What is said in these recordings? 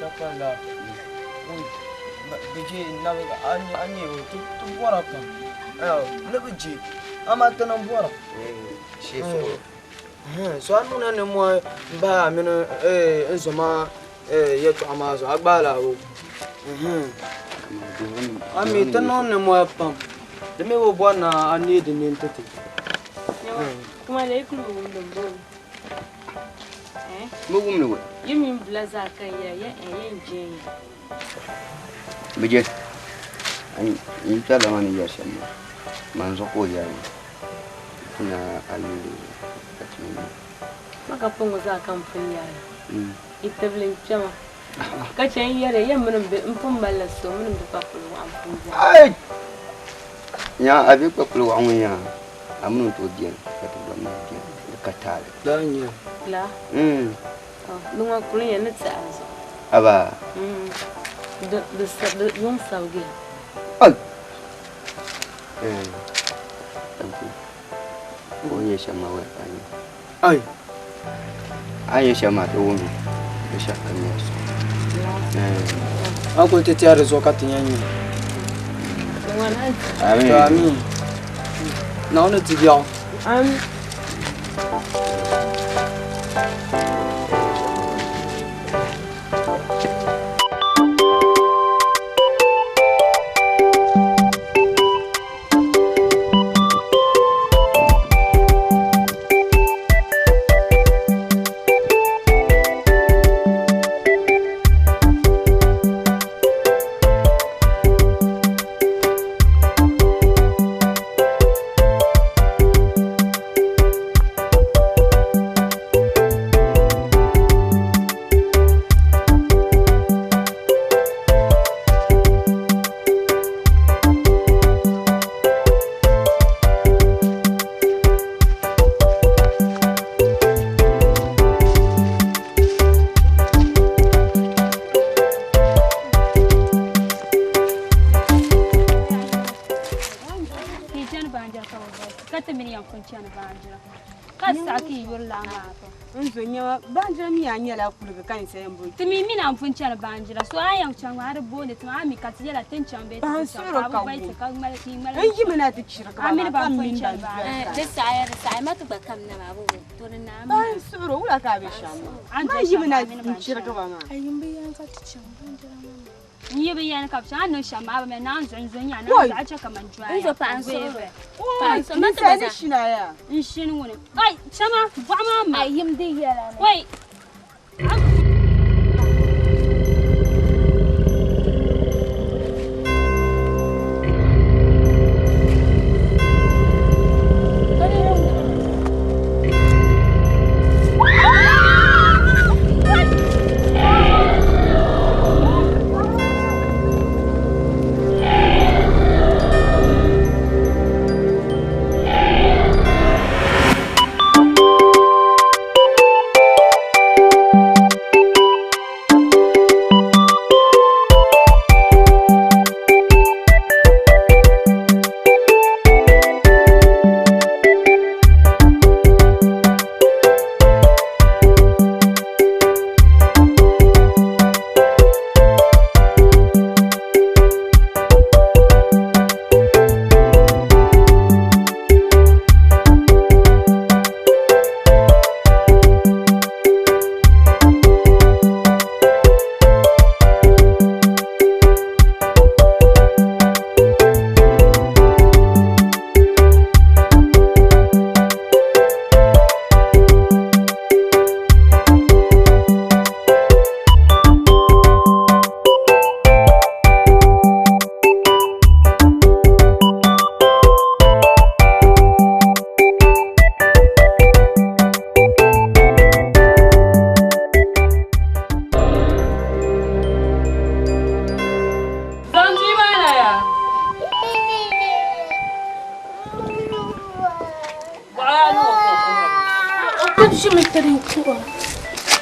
Chapala. Biji nabi ani tu bora pam. Nabi ji. Amata nam bora. Chefo. So anu na ne mo ba mi no nsoma yeto amazo agbala o. Ami tano ne mo pam. De me wo bo na ani de ni ntete. Kuma le ku mo ndumbo. Mugum ne wo. Yimi blaza kan ya nje. Bije. Ani intala mani ya shama. Manzo ko ya. Kuna ali katini. Maka pongo za kamfani ya. Itablin chama. Kachen yare yamma mpum malaso mun du papulu ampum. Ai. Ya abi papulu amunya. Amun to dia katulu na dia katale. Danya. La. Lunga kulinya netsazo. Aba. De yung sauge. Ai. Tanku. Oye shama wa pani. Ai. Aye shama to woni. Shaka nyaso. Ako tete ya rezo katinyanyi. Amin. Naona tibiao. Kasaki yurla ngato. Nzonya banjira mi anyala kuluga kan sembo. Timi mina mfunchana banjira so aya uchangwa har bone timi ami katiyela tenchambe. Bansuro ka. Enji mina tikshira ka. Amina ba mfunchana ba. Desa matu bakam na babu. Torina ama. Bansuro ula ka bishama. Anji mina tikshira ka bana. Ayimbi yanka tichamba. Niye yana kapsha ano shama ba na nzonya na acha kama njwa. Nzo pansuro. Pansuro matu ba shina ya. Nshini wone. Ai chama ba mama. Ayim di yala. Wait.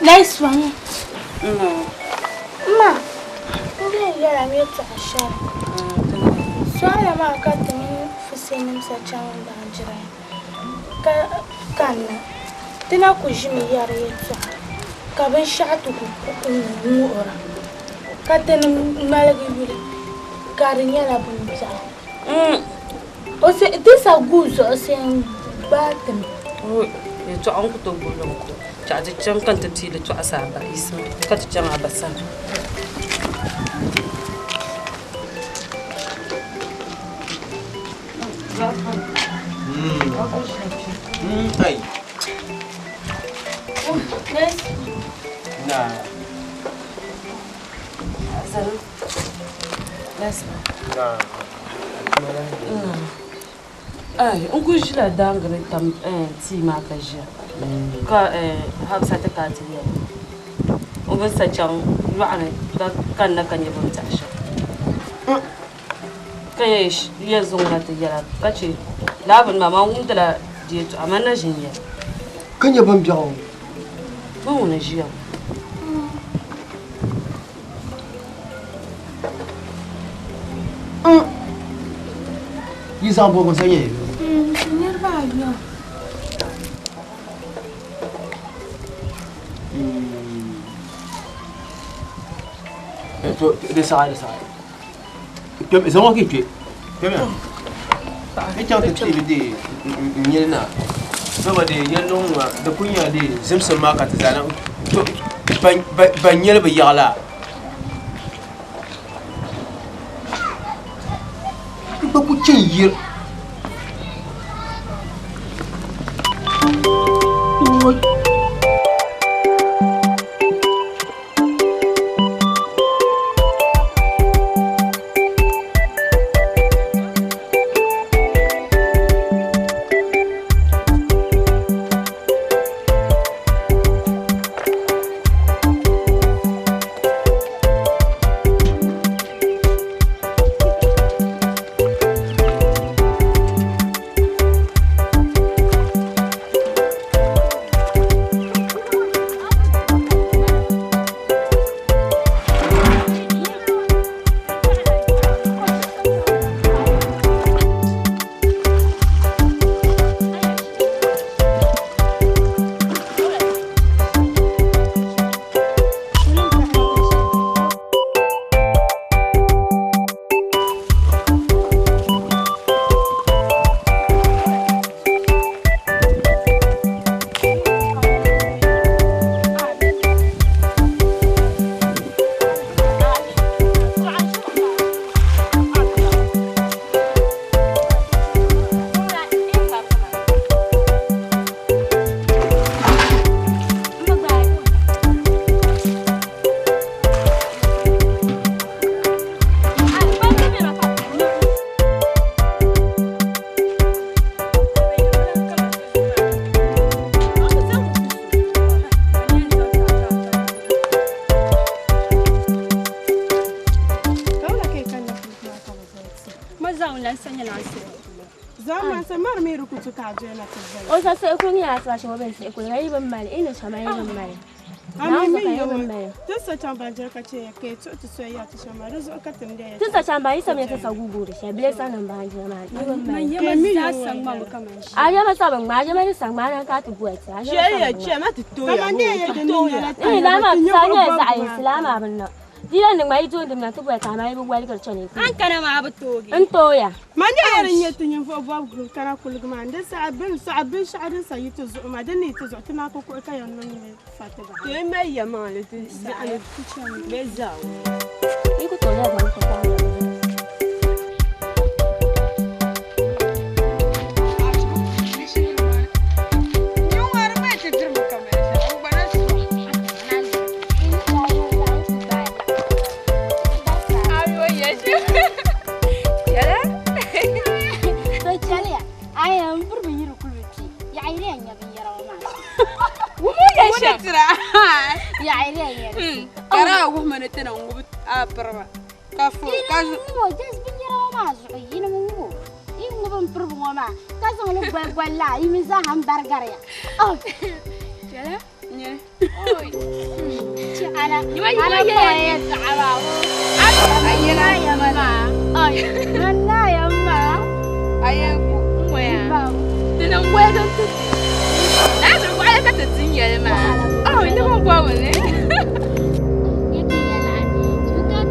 Nice one. Ma, ndio yala mieta ashara. Swala ma wakati mimi fuseni msachana banjira. Kana. Tena kujimi yara yetu. Kabin shatu ku ora. Katene malagi bile. Karinya la bunja. Ose disa guzo ose batem. Oh, ya to an ku to bolon ku. Caji can kanta tilo to asaba isma. Ka to can abasan. Hey. Yes. Nah. Asalu. Yes. Nah. Ai, un ku shi da dangare tam ti ma ka ji. Ka hafsa ta ka ti ya. O ga sa can ru'ana ka kan na kan yabon ta shi. Kai ya zungura ta yara kace labin mama wunda la je to amma na jinya. Kan ya ban jawo. Ba wona jiya. Yi san bo ko sanye. Senhor Baio. To de sai. Kem zama ki ke. Kem ya. Ai ta ta ci bi ni na. Saboda yallon da kunya dai zimsin ma ka ta zana. To ban yel ba yala. Ba ku cin yir. Zaman samar mai rukutu ka je na tazai. O sa sai kun ya sa shi waben sai kun yi ban mali ina shama yin mali. Ami mi yo. Tsa chamba je ka ce ke to so ya ta shama rizo ka tamde ya. Tsa chamba yi sama ta sa gugu da shi bile sanan ba je mali. Man yama ta san ma kaman shi. A yama sa ban ma je mai san ma na ka tu buwa ta. Je ya ce ma ta to ya. Kaman ne ya da ni ya ta. Eh da ma sanya sa ai islama ban nan. Dilan da mai to da na tu buwa ta mai bu wali karce ne. An kana ma abu toge. In toya. Man ya yarin ya tunyin fa babu kana kulguma da sa'abin sha'arin sa yi to zo ma da ni to zo tana ko ko kai nan ne fata ba. To mai ya ma le to sa'an kitchen me zawo. Iko to ya ban ta. يا عيني ترى وهم نتنا ونقول أبرما كافو كافو مو جالس بنجرا وما زعينا مو يمو بنبرب وما كذا نلقى ولا يمزاهم برجريا أو جلا نيه أنا يا تعبان أنا يا ماما أي أنا يا ماما أي ويا تنوّد لازم وعلى كتة الدنيا ما أنت مو باولة. يكي يلعن شو كان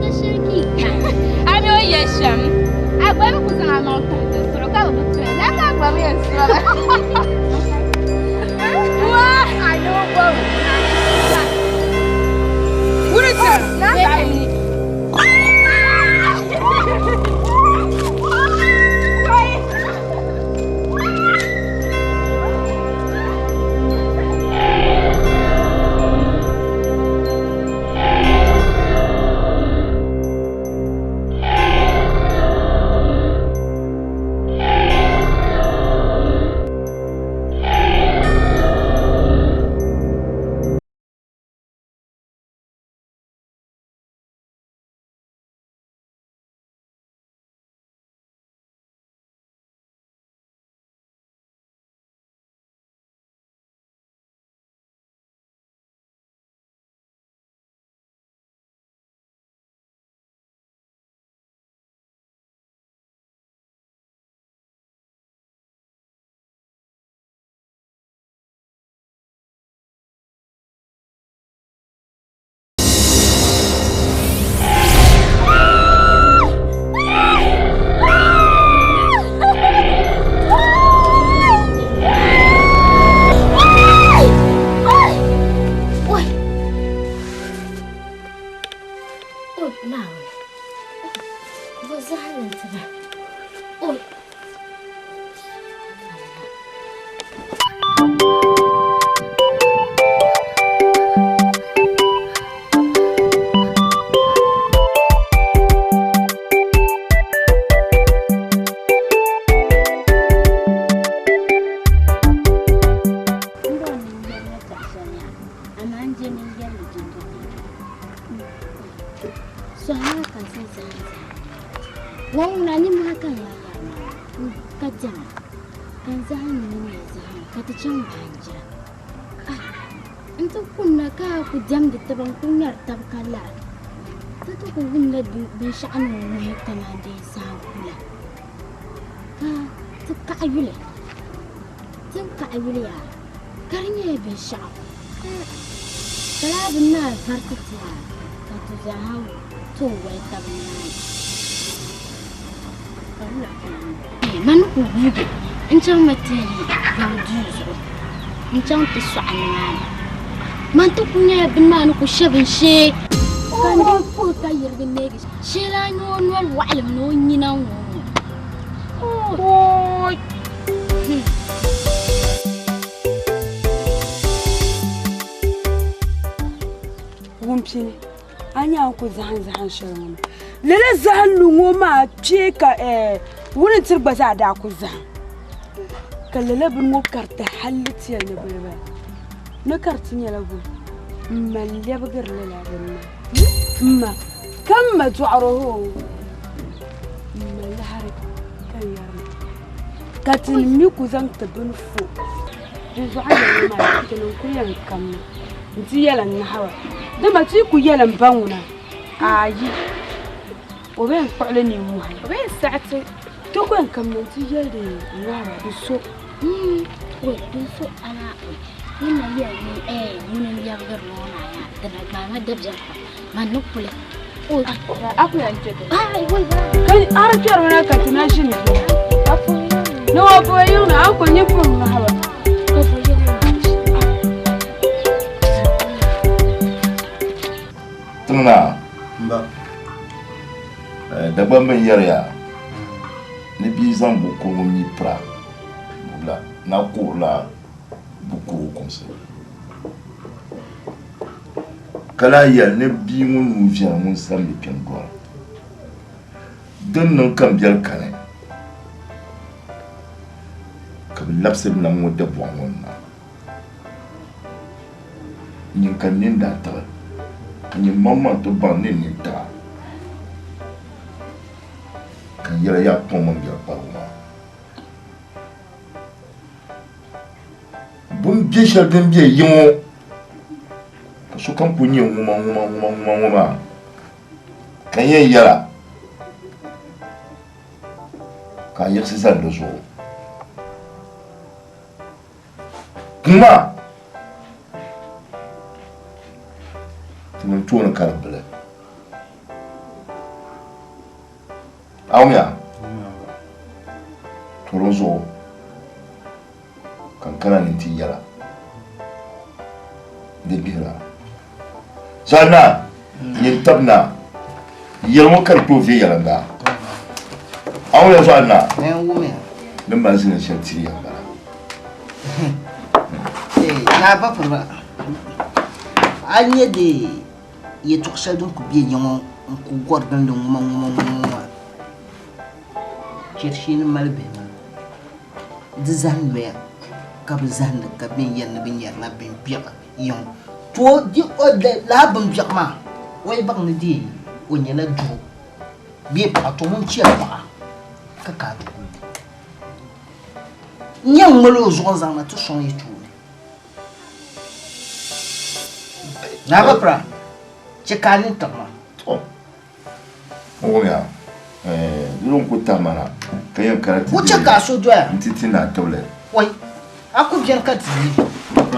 so haka sai sai wannan ni ma kan ya ka jama kan zani ne zani ka ta can banja inta kunna ka ku jam da taban kunyar tabkala ta to ku gunna bin sha'anu ne kana da sa kula ka ayule ka ayule ya karnya bin sha'anu kala binna farkata ka to zahaw to wai tabna man ku bibi in can mate yau juzo in can ta su annan man to kunya bin man ku shabin she kan di ku ta yirgin ne she la no wal wa'al no nyina wo oh wumpini anya ku zahan shirin lele zahan lungo ma pika wurin tirba za da ku zahan kallele bin mo karta haliti ya ne bebe na kartin ya lagu malle bagar lela binna ma kam ma tu'aruhu malle harik kan yarma katin mi ku zan ta bin fu jizo hanya ma kinan kuyan kam nti yalan na hawa dama ti ku yalan banguna ayi وبين فعلني موها وبين ساعتي تكون كم تجلدي وارا بسو بسو انا هنا يعني من اللي يقدر لونا يا ما دبجه ما نقول اكو انت كان ارجع هناك تناشني لو ابوينا اكو نفهم هوا تمنا D'abord, mais hier, les bisons beaucoup mis pra. Là, n'a cours là, beaucoup comme ça. Quand là, il y a les bisons nous vient mon sam de pied droit. Donne-nous comme bien le canin. Comme l'absent de l'amour de bois, il y a un canin d'attendre. Il y a un moment de bander l'état. Yara ya poma biya paruma bun gesha den biya yimo so kan punye nguma kan yen yara kan yer sisa ndo so kuma tumun tuwan karbala Aumia Toronzo kankana ninti yara debira sana yintabna yelmo karto fi yaranga Aumia sana wumia namba sina shati yanga na ba fara anye de yetuksa dun ku biye yongo ku gordan dun nguma Kirshini malbema dizan me kab zan ka bin yan bin yar na bin biya yon to di ode la bin biya ma way bak ni di onya na du bi pa to mun ci ba ka nyang malo zo zan na to son yi tu na ba pra ci kanin ta ma to Aumia Lung kutamana kaya karati wuce kaso doya ntiti na tole wai aku biyan ka tiri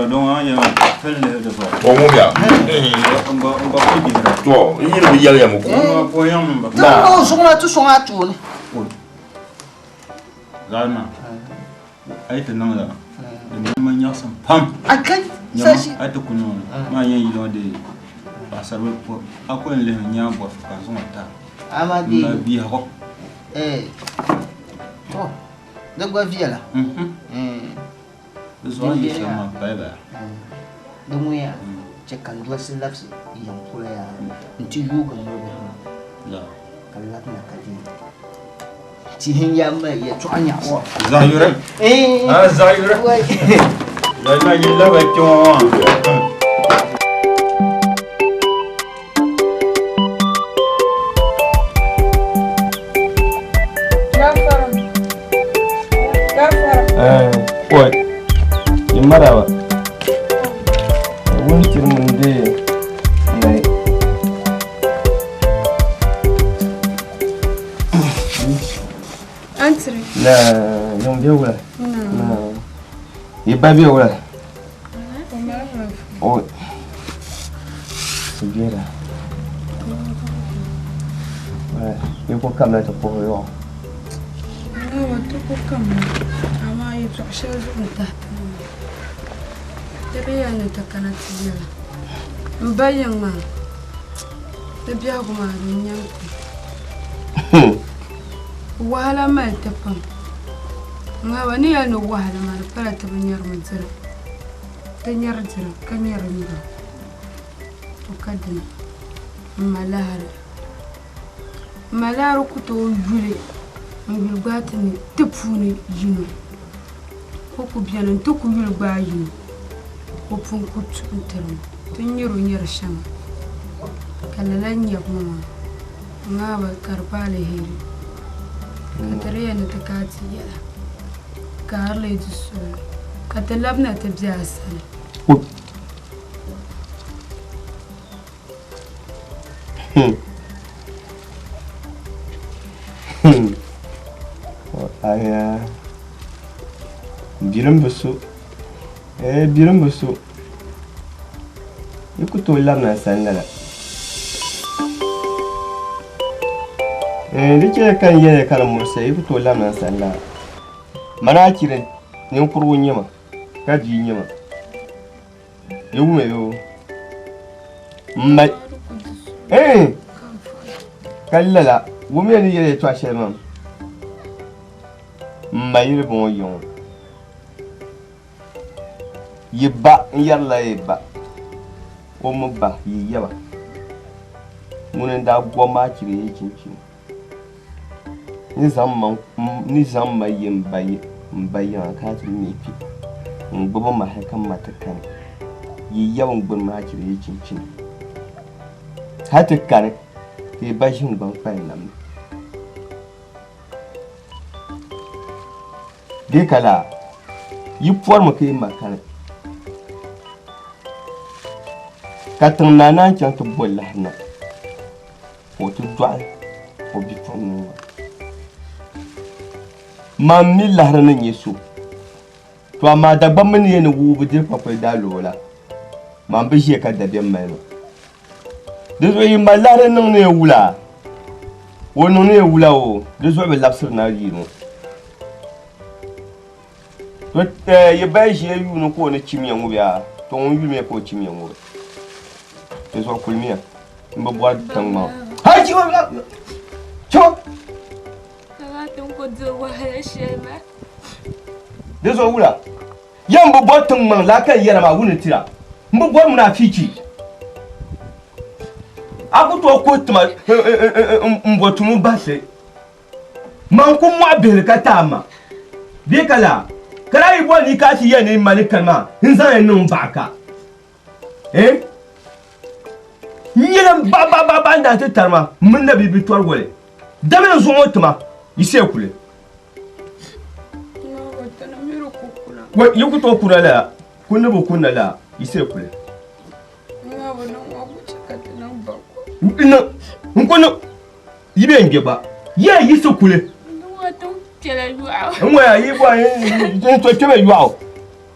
don anya felle da fa to mu ya ba ko dinga to yiri bi yar ya mu ko yam ba to so na tu so atu ne zana ai ta nan da man ya san pam akai sashi ai ta kuno ma yan yi lo de ba sarwe ko akwai le nya bo ka so ta amadi na bi ha to da gwa viela zo yi sama bye bye da mu ya ce kan duwa sun lafsi yan kula ya nti yuga no be la kallat na kadi cihin ya mai ya tuanya wa zayure zayure wai la na yi la ba kyo maraba wun tirmin de nai Antri. la yon biya wula na iba biya wula o sibira wala yiko kamna ta ko yo wato ko kamna amma yi tsokshe zuwa ta tabi yana ta kana tiya mbayin ma da biya kuma rin yanku wahala mai tafan nga wani ya no wahala ma fara ta banyar munzira tanyar jira kanyar nido to kadin malahar ku to jule ngulgati ni tepuni yino ko ku biyanan to ku yulba yino ko pun ku tuntarum tanyiro nyar shama kalalan yabuma nga ba karbale heri katariya na takati yala karle jisu katalabna tabjasa aya biram busu ikuto lamna sangala dike kan yene kan mursa ikuto lamna sangala mana kiren nin kurwo nyama kaji nyama yume yo mai kallala wume ni yele to ashema mayir bon yon yiba yalla yiba o mba yiyaba munen da goma kire yincin ni zamma yin bayan ka tun ne fi ngbobo ma hakan matakan yiyawan gun ma kire yincin hatakan ke bashin ban fayin nan de kala yi puwar mu kai makana katan nana can to bolla hana o to dwa o bi fonu mammi lahranan yeso to amma da ban mun ne wubu dir papai da lola mam bi she ka da ben mai no de zo yi malahranan ne wula wono ne wula o de zo be lapsir na yi no ye bai shi yu no ko ne chimiyan wuya to on yu me ko chimiyan wuya to so kulmiya mba bwa tangma ha chi wa cho kala tun ko zo wa ya shema de so wula yan mba bwa tangma la kan yara ma wunin tira mba bwa munafiki aku to ko tuma mbo tumu base man ku mu abel katama de kala kara yi ni ka ci yana malikan ma in zan nan baka yiran ba da ta tarma mun da bibi tuwar gole da men zo mutuma ise kule wa yi ku to kula la kun bu kun la ise kule ina kun yibe nge ba ya yi so kule Mwa yi bwa yin to teme yuao.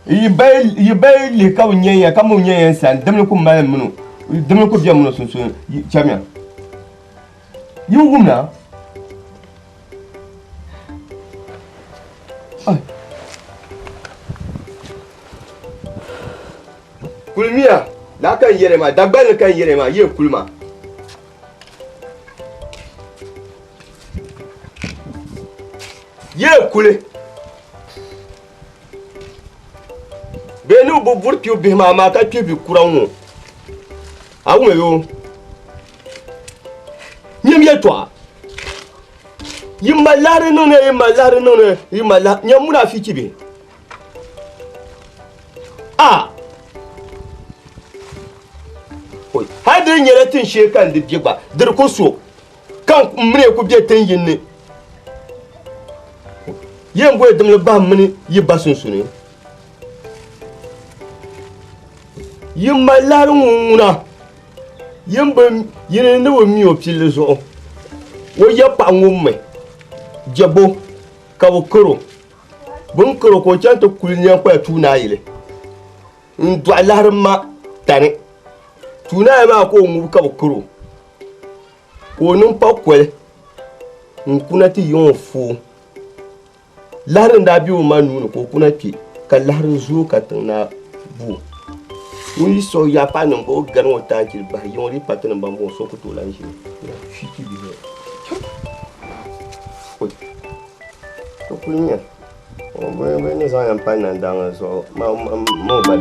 Yi bay le ka nyenya ka mo nyenya san demne ko mal muno. Demne ko biam muno sun chamia. Yi wumna. Kulmiya la kan yere ma dagbal kan yere ma ye kulma. Ye kule benu bo burti bi ma ka tebi kuranwo awu yo nyem ye to yimalare no ne yimala nyamuna fiki be oi hade nyere tin shekan de biegba dir ko so kan mre ko bi tan yinne yen boy dem le ba mini yi basun sunu Yimma larunguna. Yimbem yin no mi opil zo. Wo ya pa ngumme. Jabo ka wo koro. Bun koro ko chanto kulnya kwa tuna ile. Ndo alarma tane. Tuna ma ko ngu ka wo koro. Ko num pa kwel. Nkuna ti yon fo. Larin da biyo ma nuna ko kuna ki ka larin zo ka tana bu. Oui, so ya pas non beau gan autant qu'il ba yon ri patin ba mo so ko to lan shi. Fiki bi ne. Ko kunya. O me ne sa yan pa nan dan so mo ba.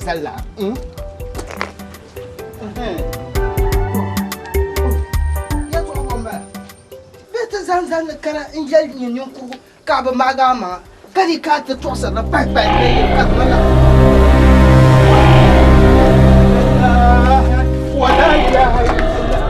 Sallah. Ya zo gomba. Beta zanzan kana injal nyin ku ka ba magama kari ka ta tosa na pai pai ne ka mala. Wala ilaha illallah.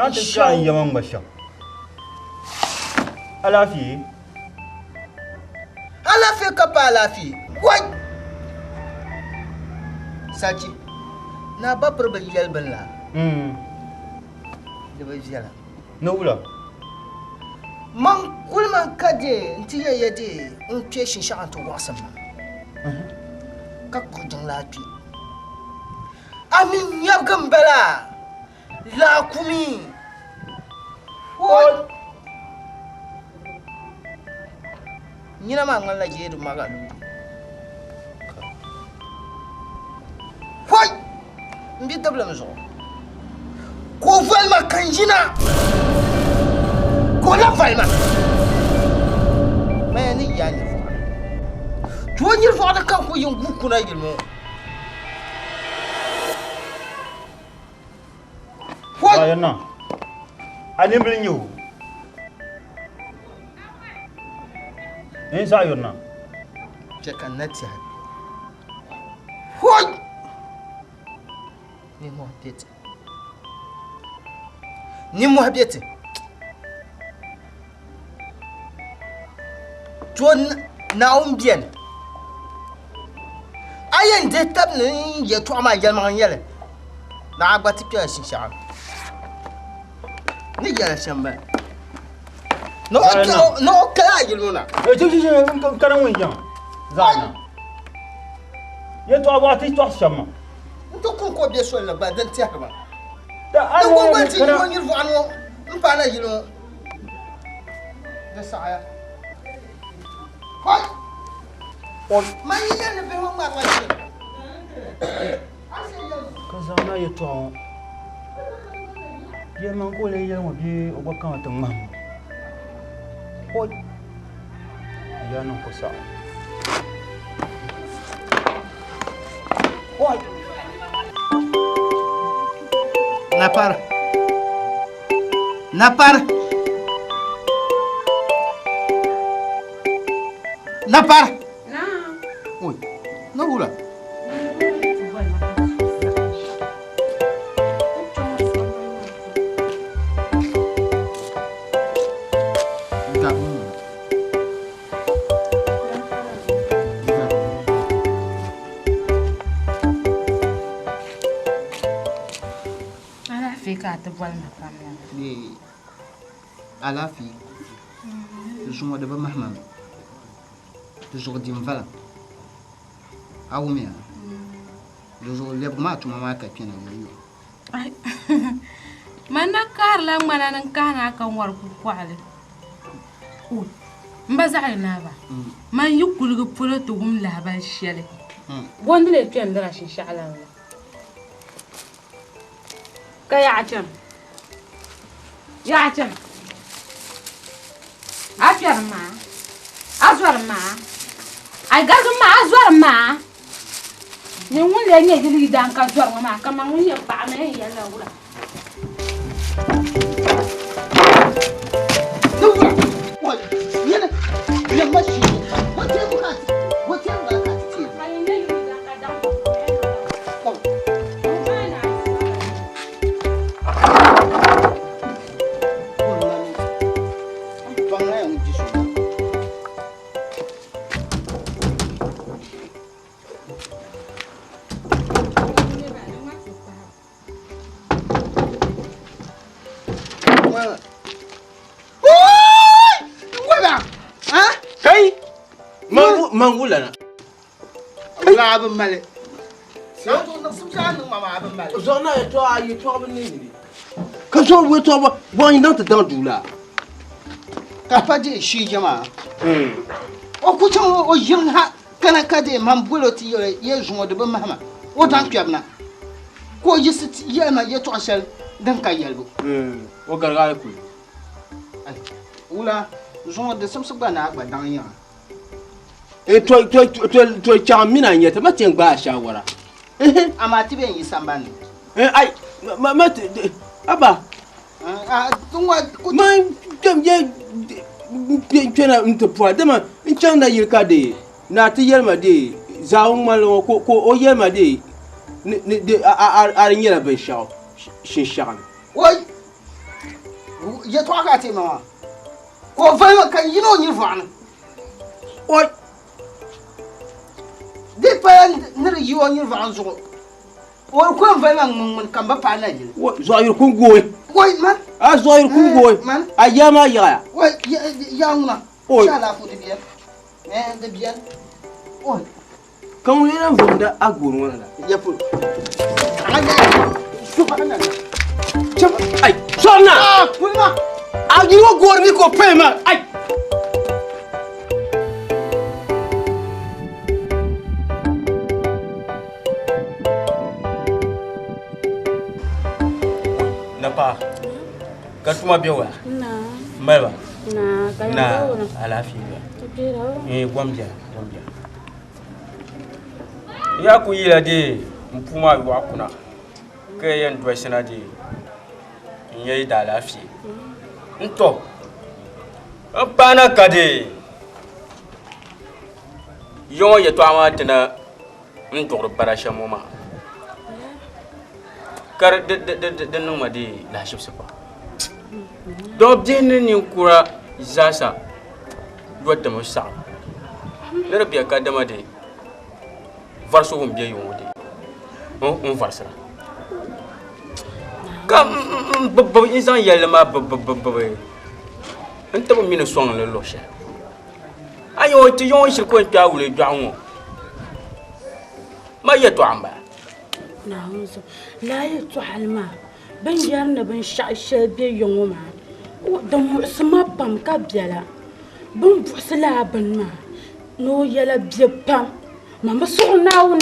Shan yaman bashan. Alafi. Alafi ka pa alafi. Wai. Sachi. Na ba problem yalban la. Da ba jala. Nula. Man kulman kaje nti yede on tue shin sha anto wasam. Ka ko jang lafi. Amin yabgam bala. La kumi. What? Nyina ma ngala jeedu magalu. Hoy! Mbi double maison. Ko valma kanjina. Ko la valma. Mais ni yani fo. To nyir fo da kan ko yungu kuna yilmo. Hoy! Ayana. Ani bring you. Inside you now. Check and net ya. Hoy! Ni mo habite. Ni mo habite. Tuon na bien. Ayen de tab ni ye to ma yel ma yele. Na agbati pia shisha. Ni yele shamba. No kala yiluna. Je kana winja. Zana. Ye to abati to shama. Nto kun ko be so la ba dan ti akaba. Da ai ko ba ti ko yir fu anu mpa na yilo. Da saya. Hoy. On man yi ne be ho ma ma ti. Kazana ye to. Ye man ko le ye mo bi obakan tan mam. Hoy. ya niŋ ko saɣa. Oi. Napar. Napar. Napar. Naam. Oi. Nabula. Alafi zuwa da ba mahmam zuwa dimvala awumia zuwa leb ma tuma ma ka pina yoyo ai manna karla mana nan kana kan war ku kwale mbaza ina ba man yukulu polo to gum la ba shele gonde le tendra shin sha'ala kaya atan ya atan Azwar ma. Ai gazu ma azwar ma. Ni wun le nye jili dan ka zwar ma kama wun ye pa na ye la wura. Dura. Oi, yana ya mashi. Wote buka ka ti. Ai ne yu dan ka dan ko. Mangulana. La abin male. Sai to na sun ja nan mama abin male. Zo na to ayi to abin ne. Ka zo we to ba bon nan ta dan dula. Ka faje shi jama'a. O ku tan o yin ha kana ka de man buloti ye zuwa da ban mahama. O tan kyabna. Ko yi sit ye ma ye to asal dan ka yalbo. O gargara ku. Ai. Ula zuwa da samsu ba na agba dan yan. To chamina nyete ma ten gba shawara. Amati ben yi sambani. Ai ma aba. Tunwa man dem ye tena ntopwa dema nchanda yirka de na ti yerma de zaun malo ko o yerma de de ar nyela ben shaw shin. Oi. Je to aka te ma. Ko fa kan yino nyi fana. Oi. Di pa nir yiwo nyi fana zo. Or ko fa man kan ba pa na ji. Zo ayir kun goy. Oi man. A zo ayir kun goy. Ayama ya. Oi ya nguna. Sha la fu de bien. De bien. Oi. Kan wani nan vanda agurun wala. Ya fu. Anya. Subhanallah. Chama ai. Sona. Kulma. Agiro gorni ko pema. Ai. Napa. Katuma biwa. Na. Maiba. Na, kaya Na, na. alafiya. Tukira. Gwamja. Ya ku yila de mpuma wa kuna. Ke yan dwasina de. Nyai da lafiya. Nto. Bana kade. Yo ye to amatena ntoro parasha moma. Kar de numa de la shipsa pa. Do dinin ni kura zasa. Duwata mu sa. Nera biya ka dama de. Varso hum biya yon de. On varsa. Kam ba insan yelma ba. Anta ba mina song le lo sha. Ayo ti yon shi ko ta wule dwanwo. Ma ya to amba. Na hunso. La ya to halma. Ban yarna ban sha biya yon ma. Da mu'sima pam ka biala. Ban busila ban ma. No yala biya pam. Mama so nawo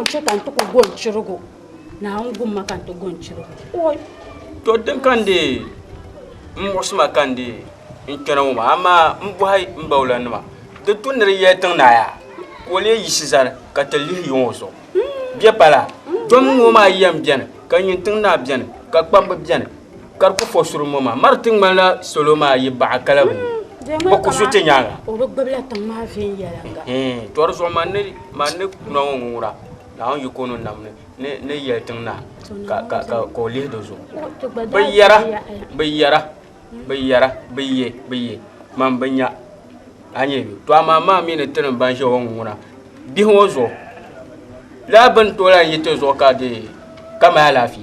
ce kan to ko gon chirgo. Na ngum ma kan to gon chirgo. Oi. To den kande mu'sima kande in kana mu ama mbuhai mbawla nima de tourner yetin na ya wole yisizar ka te li yonso bien pala dom ngoma yam bien ka yintin na bien ka kpamba bien kar ku fosuru moma martin mala soloma yi ba kala ba ku sute nyanga o be gbabla tan ma fe yalanga tor so manne no ngura na on yikono namne ne yetin na ka ko li do zo bayye man banya anye to mama mi ne tan ban she won ngura bi hozo la ban to la yite zo ka de kama lafi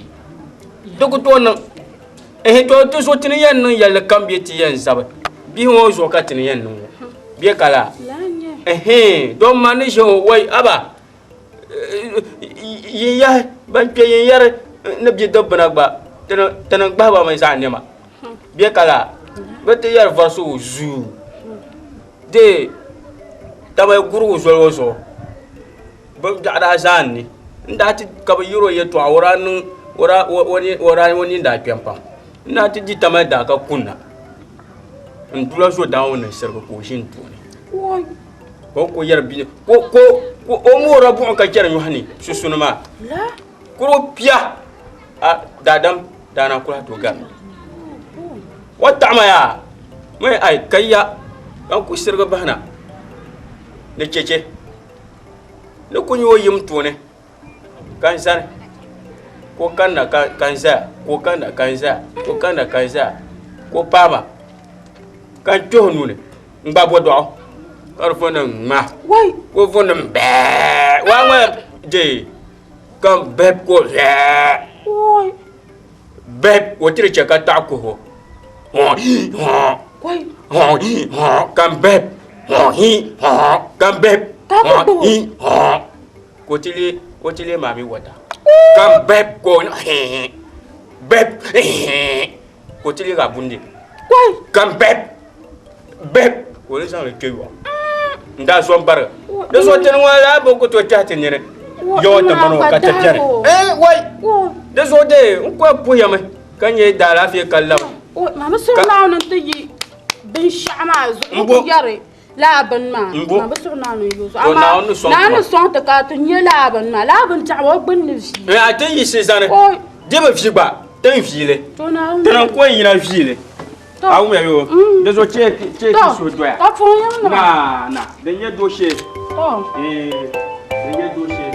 dogo to nan to so tin yan nan yalla kambe ti yan sab bi hozo ka tin yan nan bi kala do man she wai aba ya ban pe yar na bi dabba ba tan ba mai sa ne ma bi kala bete yar vaso zu de tamay guru zo ba da zanni ndati kaba yuro ye to awran woni nda pempa ndati di tamay da ka kunna ndula so dawo ne sergo ko shin to ne ko yar bi ko o mo rabu ka kera yohani susunuma la kuro pia a dadam dana kula to gam wata maya mai ai kayya an ku sirga bahana ne keke ne kunyo yim tone kan san ko kanda kansa ko kanda kansa ko kanda kansa ko pama kan to nune ngba do kar fona ma wai ko fona be wa ma de kan beb ko wai beb wotire chaka ta ko ho Kambeb, Kotile mami wata. Kambeb ko beb Kotile gabundi. Kambeb beb wole san le kewa. Nda so bar. De so ten wala boko to tate nyere. Yo ta mano ka tate. Wai. De so de ko puyame. Kanye dala fi kallam. mama surna non tiji bin shama zo yare laban ma mama surna non yuzo ama nanu son ta ka tun ye laban ma laban ta wa bin ni atan yi se zane de ba fi ba tan file tan ko yina file awu me yo de zo che so doya ta fo yan na de ye dossier de ye dossier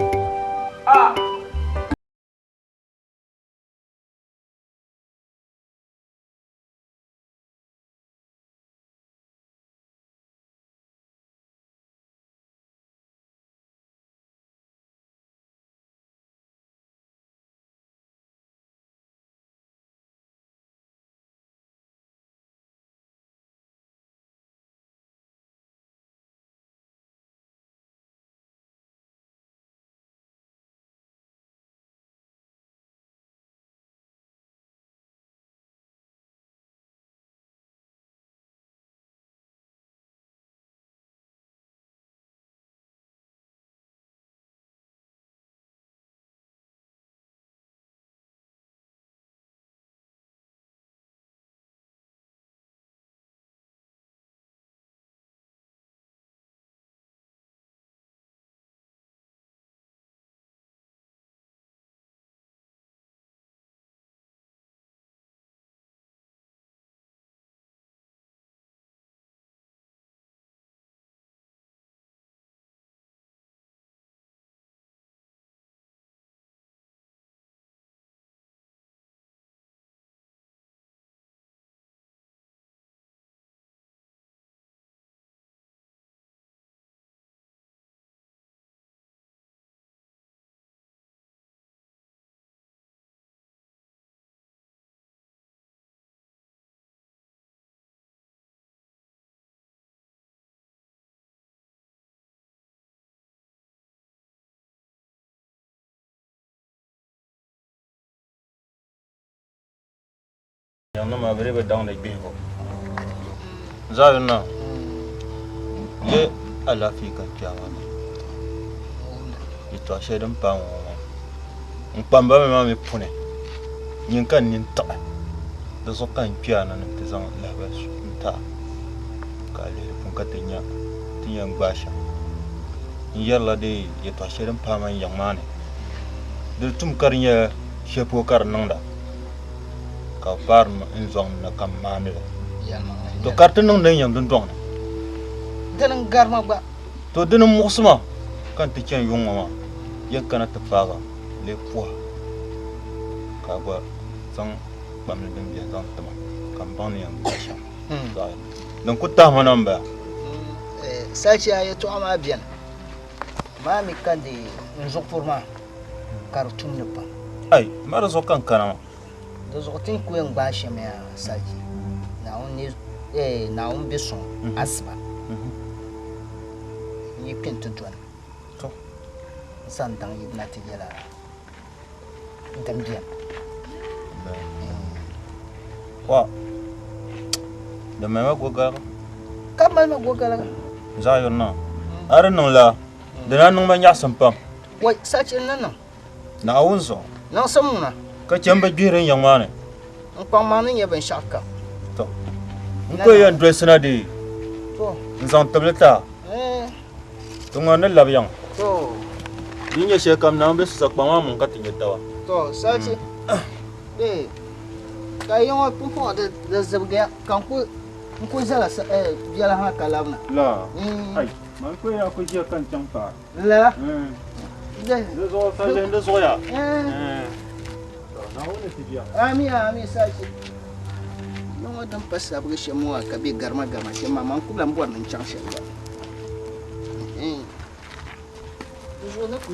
Yang nama beri bedang naik bingo. Zalna, ye alafi kan jawan. Itu asyik dempang. Umpamba memang mipune. Yingkan ninta. Desokan piana nanti zang labas entah. Kali pun katanya tin yang basha yalla de ye to shirin paman yang mane dil tum karnya shepo kar nangda ka bar ma in zong na kam mane to kartin nang yang dun dong dan garma ba to din musma kan ti chen yung ma yan kana ta faga le po ka ba sang bam le bin bien zang tama kam ban yang basha donc ku ta manam ba sachi ya to ama bien ma mi kandi nzok forma kartum ne pa ai mara zo kan kana do zo tin ku en ba she me sachi na on ni na on beson asba ni pintu tuan to san dang yi na ti yala dam bien wa da mai ma goga kamal ma goga za yo na are non la da nan ma nya sampam wai sachi nan na awunzo na samuna ka chamba giren yang mane kwa mane ye ben shaka to ko yan dress na di to nzang tableta to ngone labyang to dinya she kam na be sa kwa mun ka tinye tawa to sachi ka yon po de zabga kan ko zala yala ha kalamna la ai man ko ya ko je kan champa la de zo sa de zo ya na woni tibiya ami sachi non wadan passa buga shemu ka be garma she maman kublan buwan nan can she ba zo na ku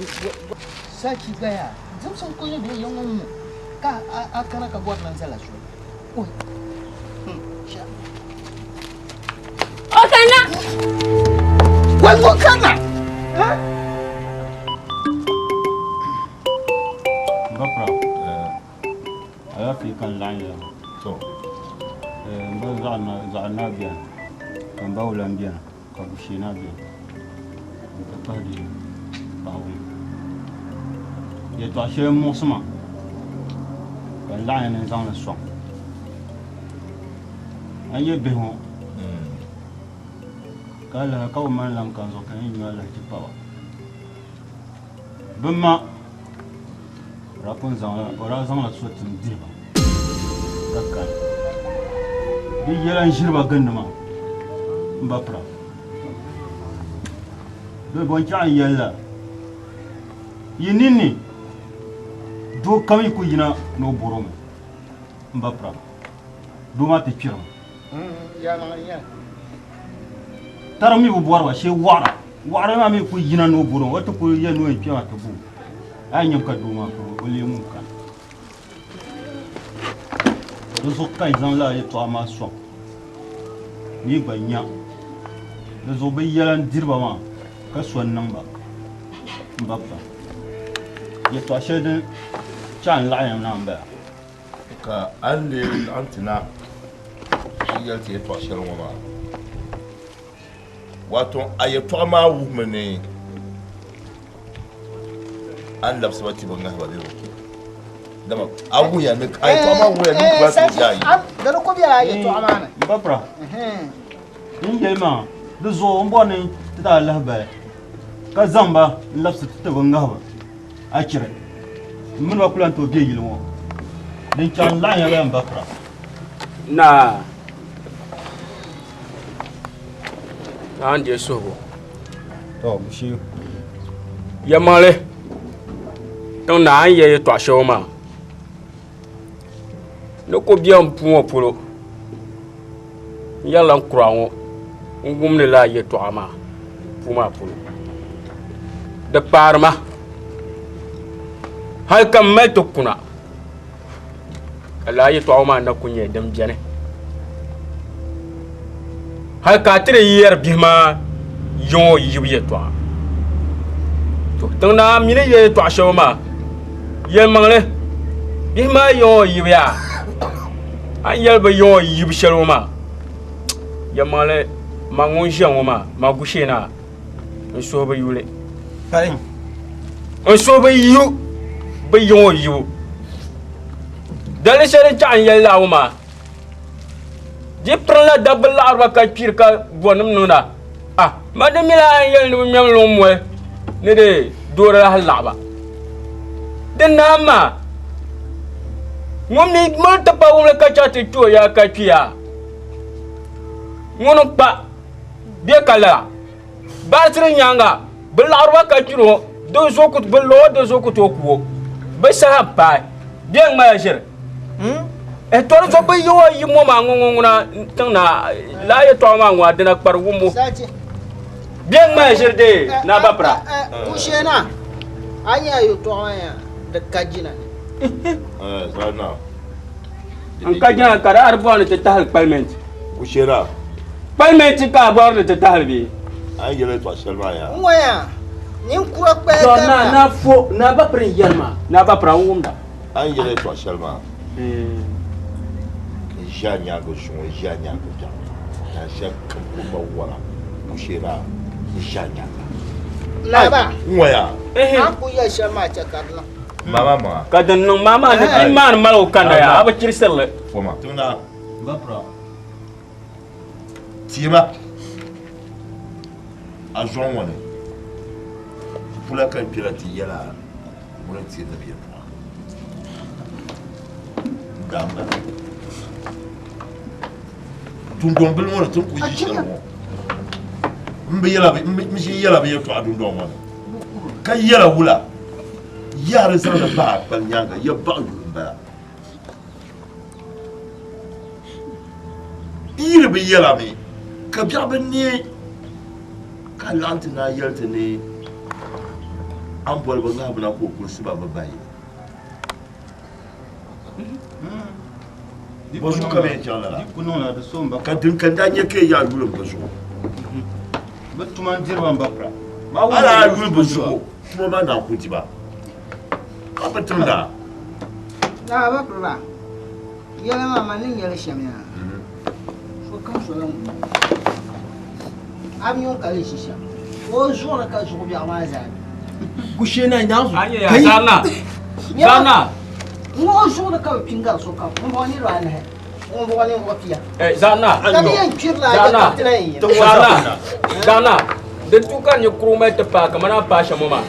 sachi ga ya zan san ko ne be yon mu ka akana ka buwan nan zala so oi Okana Wango kana Gapra aya fi kan lan ya so mba za na bien kan ba ulan bien ka bushina bien ka padi ba wi ye to she mo sama kan lan ne zang na so aye be ho kala kau man lam kan zo kan yi la ti pawa bimma rapun zang ora zang la so tin diba kakka bi yelan shirba gandama mbapra be bon cha yalla yinini do kami ku yina no borom mbapra do ma te piro ya na ya tara mi bu borwa she wara ma mi ku yina no buro wato ku ye no piwa to bu ay nyam ka duma ko le mu kan do so kai zan la ye to ma so ni banya do zo be yalan dirba ma ka so nan ba mbappa ye to shede chan la yam nan ba ka alle antina yalti to shirin wa wato ayato ma wumene an labsa bati ban ga ba dai dama awu ya ne ayato ma wu ya ne ba su yayi da ko biya ayato amana babra in yelma da zo mbone ta Allah ba ka zamba labsa ta ban ga ba a kire mun ba kulan to ge yilmo din kan la ya ban babra na an je sobo to bushi ya male ton na an ye to ashoma no ko biam puo polo yalla nkrawo ngumne la ye to ama puma polo de parma hal kam mai to kuna ala ye to ama na kunye dam jane hal ka tire yer bima yo yiye to tana mine ye to ashoma ye mangle bima yo yiya an yelba yo yib sheloma ye mangle mangun shengoma magushena so ba yule pai so ba yu ba yo yu dale sere chan yella woma je prala double arba ka pir ka bonum nuna ah madam mila yel ni nyam lo moy ne de dora halaba den nama ngomni mal ta pa wala ka chati to ya ka kiya ngono pa be kala basri nyanga belarwa ka kiro do zokut bello do zokut okuo be sahaba bien ma jere e to zo be yo yimo ma ngongona tangna la ye to ma ngwa dina par wumbu bien ma jere de na bapra kushena anya yo to anya da kajina Zana. an kajina kara arbon te tahal payment Kushera. payment ka bor te tahal bi An yele to shelma ya. ngoya nin kura pe to na fo na ba pre yalma na bapra wumda An yele to shelma. Janya go shon janya go ja. Na shek kan ko ba wala. Kushera. Janya. laba Ngoya. an ku ya shama chakarla Mama. kadan no mama ne iman malo kanda ya aba kirsel Foma. Tuna. bapra Tiba. A zon wani. Pula kan pirati yala. Mun ti da biya. Damba. Tun don bil wani tun ku ji shi mo. Mbe yala mi shi yala be to adun don wani. Kan yala wula. Yara zan da ba ban yanga ya ba yumba. Iri be yala mi. Ka biya ban ne ka lantina yalta ne an bol ban ga bana ko kursi ba babai ba su kame jala kunona da son ba ka din kan da yake ya yulun ba su batuman jirban bakra ala yulun ba su kuma ba na kuti ba ka batun da na ba pra yele mama nin yele shamya so kan so lan avion kale shisha o jona ka zo bi amaza kushena nyanzo anya ya sana ngo jona ka pinga so ka mo ni ran he mo ni mo kia sana ka ni en kirla ka tilai sana de tukan yo kruma te pa kamana pa shamoma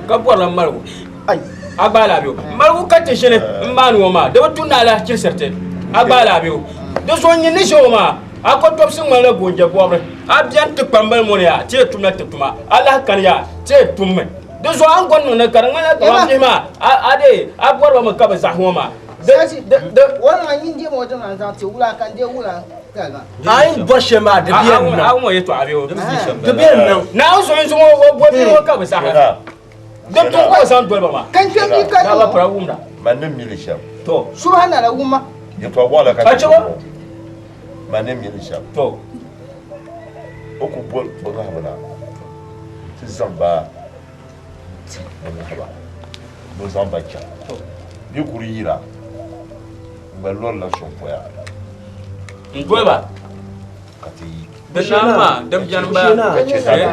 ka bora margo ai agbala biyo margo ka te shene mbanu ma de tunna la kirserte agbala biyo de so nyi ni shoma ako top sin mala gonje bobre abian te pambal monia te tumna te tuma ala kanya te tumme de so an gonno na karanga la to ma ade abor ba makaba zahoma de wannan yin je mo tana ta te wula kan je wula kaga ai boshe ma da biyan na an waye to abiyo da biyan na na so yin so bo bi ko ka ba saha de to ko san dolba ma kan ke bi ka ba para wumda manin milisham to subhana wuma ya to wala ka ka cewa manin milisham to oku bol ba bana ti zamba ti ba no zamba cha bi kuri yira ba lol la son poya ngolba kati da nama dam janba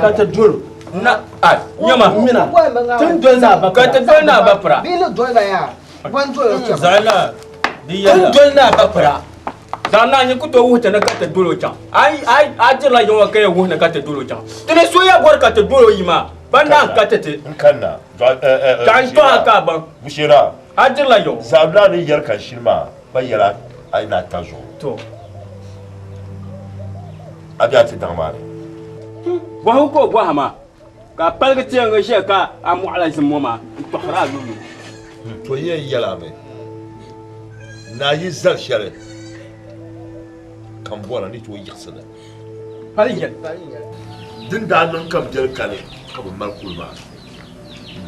ka ta duro na a nyama mina tun don na ba ka ta dona ba fara bi no do ba ya ban do yo zana di tun yalla don na ba fara zana ni kuto wuta na ka ta duro can ai ajira yawa kai wuta na ka ta duro can tene so ya gor ka ta duro yima bana ka ta te nkanna kan to aka ban bushira ajira yo zabla ni yar kan shirma ba yara ai na tazo to abiya ti dangmare wa ko gwa hama ka palga tiyan ga she ka amu ala zimoma to khara lulu to ye yala me na yi zal share kan bona ni to yiksana palga din da nan kam jar kale ka bu mal kulma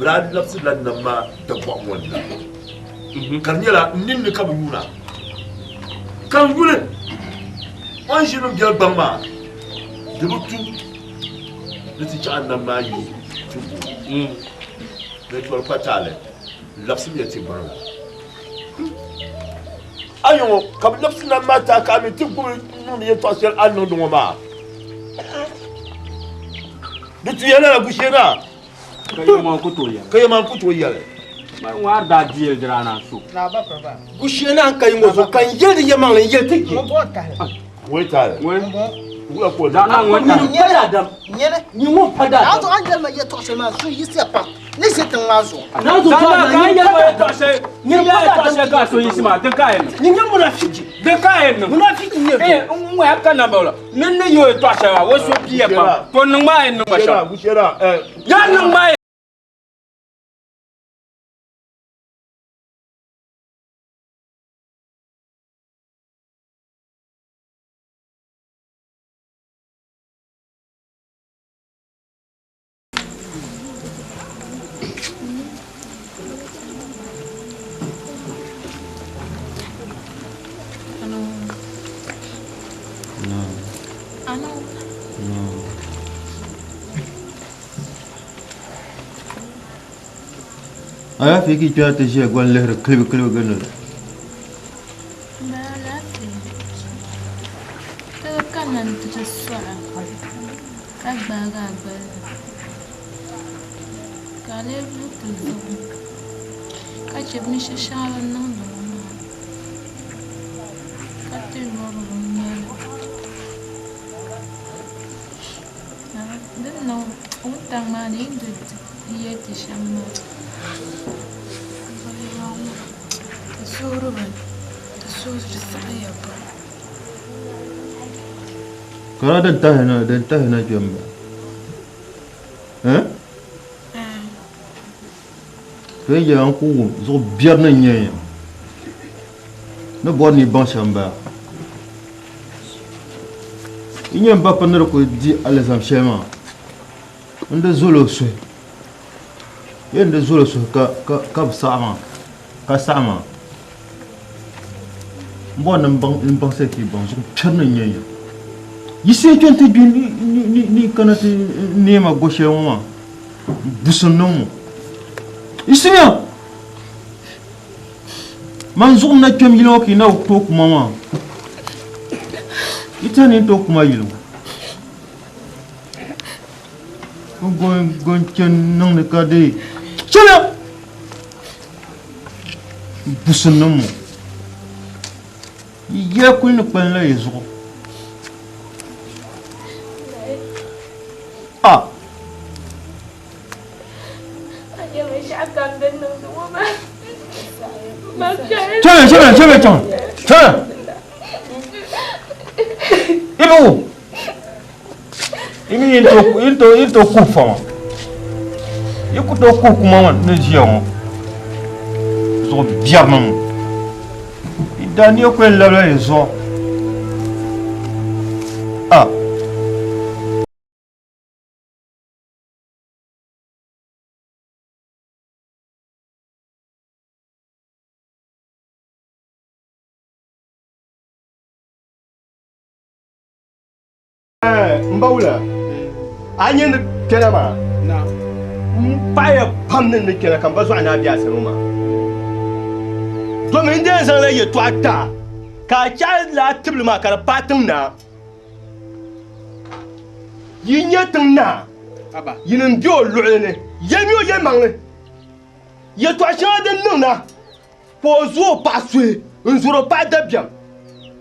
brad lafsi lan nan ma da gwa wannan kan yala nin ni ka bu yuna kan yule an shi nun jar ban ma da mutu da ti can nan ma yi tubu da tuwar patale lafsi ya ti ban ayo ka lafsi nan ma ta ka mi tubu nun ya to sel an nun ma da tu yana la bushera kai ma ku to ya kai ma ku to yale ba war da diel drana so na ba ba kushena kan yi mo kan yel yaman yel tiki mo bo ka wai tare wai Wula ko da na ngwa ni pada dam nyene ni mo pada na zo an jalma ya to sai ma so yi sai pa ne sai tan ma zo na zo ta ka ya ba to sai ni ya to sai ka so yi sima ta ka yin ni nyam munafiki de ka yin munafiki ne ngwa ya kana ba ni ne yo to sai wa wo so biye pa to ni ma yin ma sha bushera ya ni ma aya fi ki ta je gwan lehr klib ganul kara dan tahna jamba fe ya an ku zo biar na nyaya na boni ban shamba inyam ba panero ko di alazam shema unda zolo so yende zolo so ka sama ka sama mbona mbang se ki bang so chana nyaya yise jonte bi ni kanati nema goshe mama busunum isiya manzum na kem yilo ki na to kuma ma itani to kuma yilo gon chen nang ne ka de chana busunum ya kun pan la yezo Chana. Ibu. Ini into kufa. Yiku to ku kuma ne jiyo. Zo biamam. Idani ko la yezo. Mbawula anya ne kena ma na mpaya pam ne kena kan bazo ana biya sanu ma to min de zan la yeto ata ka cha la tibli ma kar patin na yinya tin na aba yinin bio lule ne yemi o ye mangle yeto acha de nuna po zo paswe nzuro pa da biam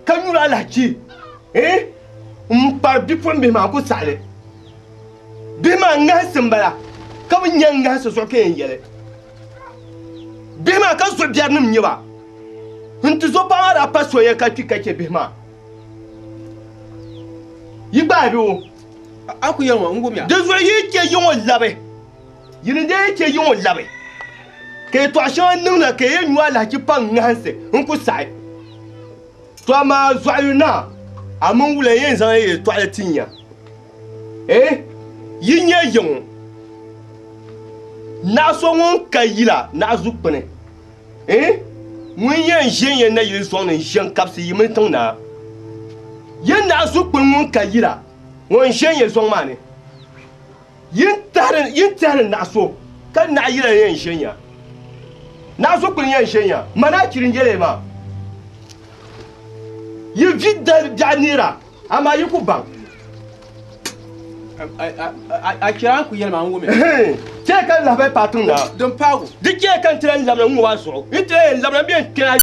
kanyura la chi par bipon be ma ko sale be ma ngasim bala ka bu nyanga so so ken yele be ma ka so biar nim nyiba nti zo pa ra pa so ye ka ti ka ke be ma yigba bi o aku yanwa ngomia de zo yi ke yon labe yin de ke yon labe ke to ashan nim na ke yen wala ki pan nganse nku sai to ma zo ayuna amon wule yen zan ye toiletinya yinya yon na so won kayila na zupne mun yen jen na yiri so ne jen kapsi yimin ton na yen na zupne won kayila won jen ye so mane yin tare na so kan na yira yen jen ya na zupne yen jen ya mana kirin jele ma yi vidda janira ama yi ku ban a kira ku yelma ngome ke kan la ba patun na don pago dike kan tren lamna ngwa so ite lamna bien kira